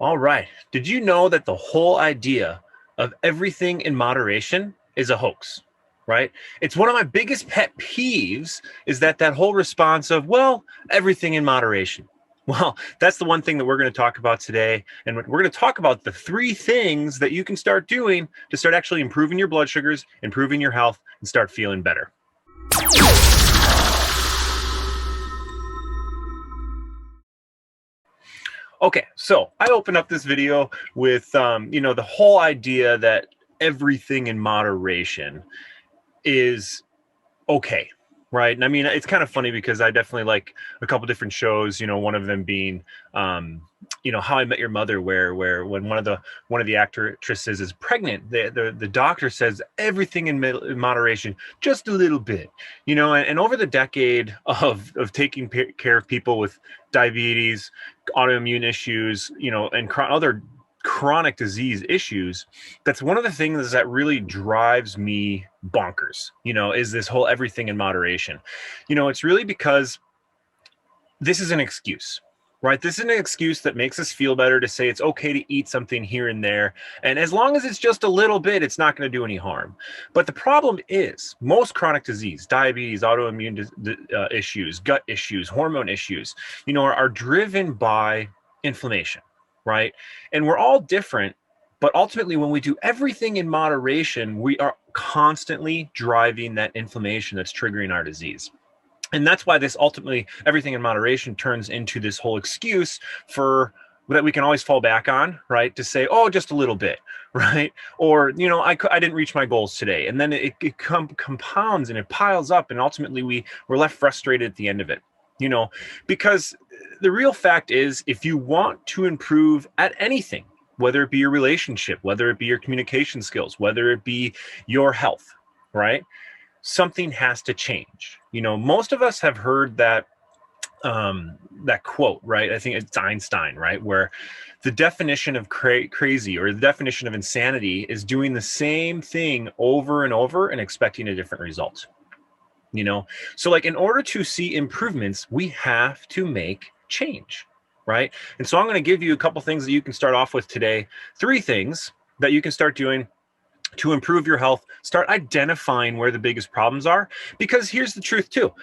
All right. Did you know that the whole idea of everything in moderation is a hoax? Right? It's one of my biggest pet peeves is that whole response of, well, everything in moderation. Well, that's the one thing that we're going to talk about today. And we're going to talk about the three things that you can start doing to start actually improving your blood sugars, improving your health, and start feeling better. Okay, so I opened up this video with, the whole idea that everything in moderation is okay, right? And I mean, it's kind of funny because I definitely like a couple different shows. One of them being, How I Met Your Mother, where when one of the actresses is pregnant, the doctor says everything in moderation, just a little bit, and over the decade of taking care of people with diabetes, autoimmune issues, and other chronic disease issues, that's one of the things that really drives me bonkers, is this whole everything in moderation. It's really because this is an excuse, right? This is an excuse that makes us feel better to say it's okay to eat something here and there. And as long as it's just a little bit, it's not going to do any harm. But the problem is most chronic disease, diabetes, autoimmune issues, gut issues, hormone issues, are driven by inflammation, right? And we're all different. But ultimately, when we do everything in moderation, we are constantly driving that inflammation that's triggering our disease. And that's why this ultimately, everything in moderation turns into this whole excuse for that we can always fall back on, right? To say, oh, just a little bit, right? Or, I didn't reach my goals today. And then it compounds and it piles up. And ultimately we're left frustrated at the end of it, because the real fact is, if you want to improve at anything, whether it be your relationship, whether it be your communication skills, whether it be your health, right? Something has to change. Most of us have heard that quote, right? I think it's Einstein, right? Where the definition of crazy, or the definition of insanity, is doing the same thing over and over and expecting a different result. So like, in order to see improvements, we have to make change, right? And so I'm going to give you a couple things that you can start off with today. Three things that you can start doing to improve your health. Start identifying where the biggest problems are, because here's the truth too.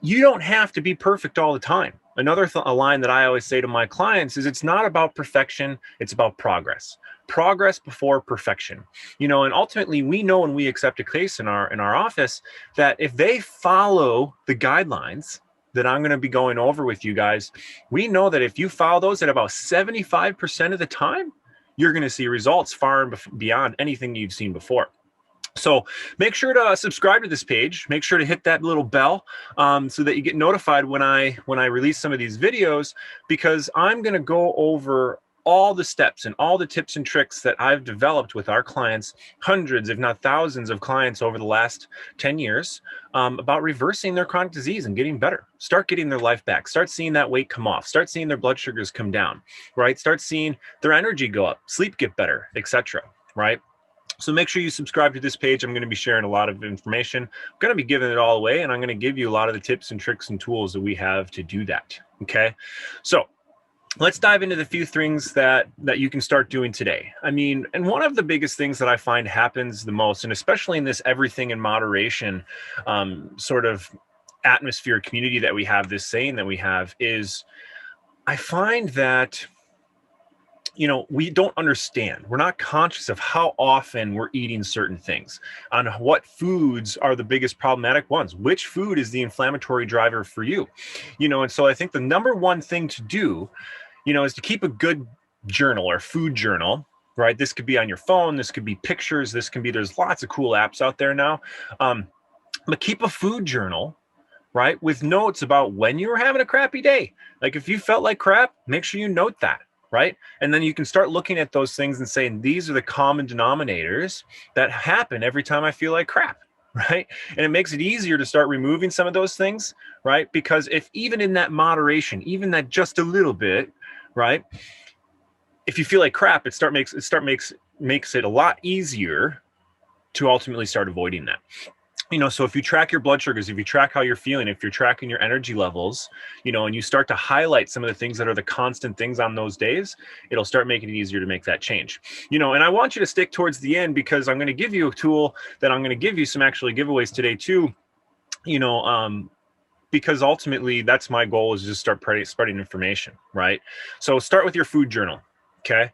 You don't have to be perfect all the time. Another a line that I always say to my clients is, it's not about perfection, it's about progress. Progress before perfection. And ultimately, we know when we accept a case in our office that if they follow the guidelines that I'm going to be going over with you guys, we know that if you follow those at about 75% of the time, you're going to see results far and beyond anything you've seen before. So make sure to subscribe to this page. Make sure to hit that little bell so that you get notified when I release some of these videos, because I'm going to go over all the steps and all the tips and tricks that I've developed with our clients, hundreds, if not thousands of clients over the last 10 years, about reversing their chronic disease and getting better. Start getting their life back. Start seeing that weight come off. Start seeing their blood sugars come down, right? Start seeing their energy go up, sleep get better, etc., right? So make sure you subscribe to this page. I'm going to be sharing a lot of information. I'm going to be giving it all away, and I'm going to give you a lot of the tips and tricks and tools that we have to do that. Okay. So let's dive into the few things that you can start doing today. I mean, and one of the biggest things that I find happens the most, and especially in this everything in moderation sort of atmosphere community that we have, this saying that we have, is I find that we don't understand. We're not conscious of how often we're eating certain things, on what foods are the biggest problematic ones, which food is the inflammatory driver for you, and so I think the number one thing to do, is to keep a good journal or food journal, right? This could be on your phone. This could be pictures. There's lots of cool apps out there now. But keep a food journal, right? With notes about when you were having a crappy day. Like if you felt like crap, make sure you note that. Right? And then you can start looking at those things and saying, these are the common denominators that happen every time I feel like crap. Right? And it makes it easier to start removing some of those things, right? Because if even in that moderation, even that just a little bit, right? If you feel like crap, makes it a lot easier to ultimately start avoiding that. So if you track your blood sugars, if you track how you're feeling, if you're tracking your energy levels, and you start to highlight some of the things that are the constant things on those days, it'll start making it easier to make that change. And I want you to stick towards the end, because I'm going to give you a tool that I'm going to give you some actually giveaways today too, because ultimately that's my goal, is just start spreading information, right? So start with your food journal. Okay.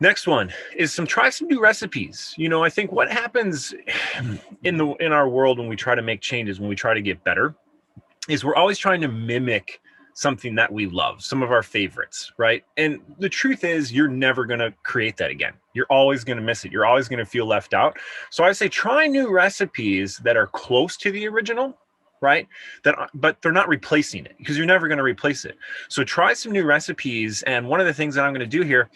Next one is try some new recipes. I think what happens in our world when we try to make changes, when we try to get better, is we're always trying to mimic something that we love, some of our favorites, right? And the truth is, you're never going to create that again. You're always going to miss it. You're always going to feel left out. So I say try new recipes that are close to the original, right? But they're not replacing it, because you're never going to replace it. So try some new recipes. And one of the things that I'm going to do here,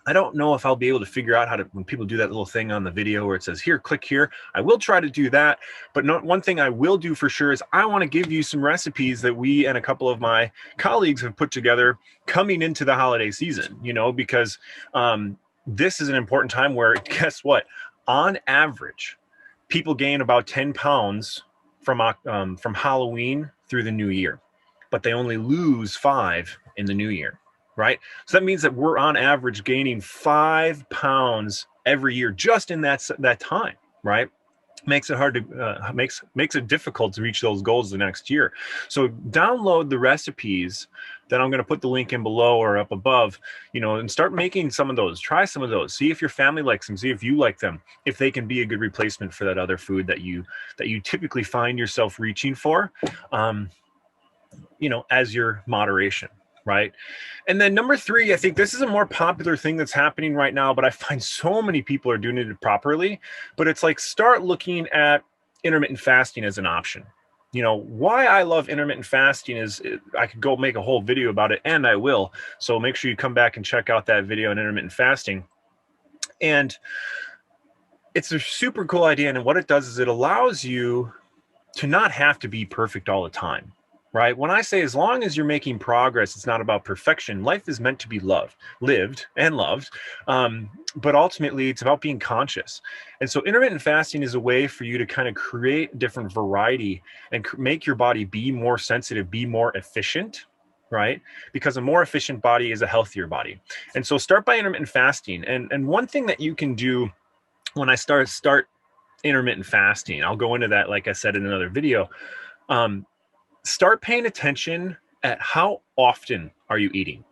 I don't know if I'll be able to figure out how to, when people do that little thing on the video where it says here, click here, I will try to do that. But one thing I will do for sure is I want to give you some recipes that we and a couple of my colleagues have put together coming into the holiday season, because this is an important time where, guess what? On average, people gain about 10 pounds from Halloween through the new year, but they only lose 5 in the new year. Right? So that means that we're on average gaining 5 pounds every year just in that time, right? Makes it hard to, makes it difficult to reach those goals the next year. So download the recipes that I'm going to put the link in below or up above, and start making some of those. Try some of those. See if your family likes them. See if you like them. If they can be a good replacement for that other food that you typically find yourself reaching for, as your moderation. Right. And then number 3, I think this is a more popular thing that's happening right now, but I find so many people are doing it properly. But it's like, start looking at intermittent fasting as an option. Why I love intermittent fasting is I could go make a whole video about it, and I will. So make sure you come back and check out that video on intermittent fasting. And it's a super cool idea. And what it does is it allows you to not have to be perfect all the time. Right? When I say, as long as you're making progress, it's not about perfection. Life is meant to be lived and loved. But ultimately, it's about being conscious. And so intermittent fasting is a way for you to kind of create different variety and make your body be more sensitive, be more efficient, right? Because a more efficient body is a healthier body. And so start by intermittent fasting. And one thing that you can do when I start intermittent fasting, I'll go into that, like I said, in another video, start paying attention at how often are you eating,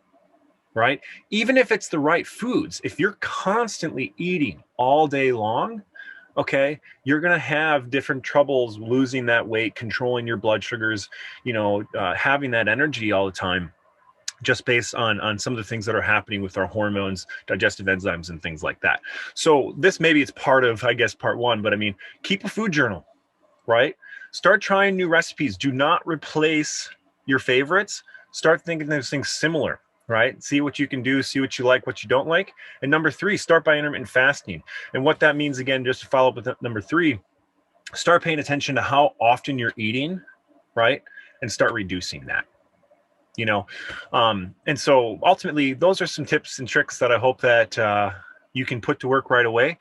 right? Even if it's the right foods, if you're constantly eating all day long, okay, you're going to have different troubles losing that weight, controlling your blood sugars, having that energy all the time, just based on some of the things that are happening with our hormones, digestive enzymes, and things like that. So this, maybe it's part of, I guess, part 1, but I mean, keep a food journal, right? Start trying new recipes. Do not replace your favorites. Start thinking those things similar, right? See what you can do, see what you like, what you don't like. And number 3, start by intermittent fasting. And what that means, again, just to follow up with number 3, start paying attention to how often you're eating, right? And start reducing that. And so ultimately, those are some tips and tricks that I hope that you can put to work right away.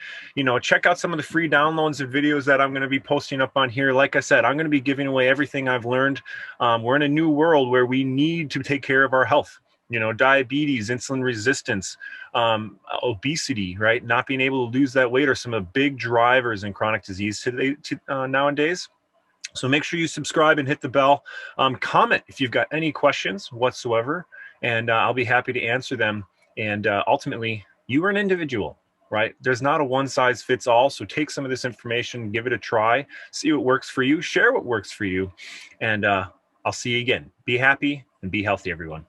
Check out some of the free downloads and videos that I'm going to be posting up on here. Like I said, I'm going to be giving away everything I've learned. We're in a new world where we need to take care of our health. Diabetes, insulin resistance, obesity, right? Not being able to lose that weight are some of the big drivers in chronic disease nowadays. So make sure you subscribe and hit the bell. Comment if you've got any questions whatsoever, and I'll be happy to answer them. And ultimately, you are an individual, right? There's not a one size fits all. So take some of this information, give it a try, see what works for you, share what works for you. And I'll see you again. Be happy and be healthy, everyone.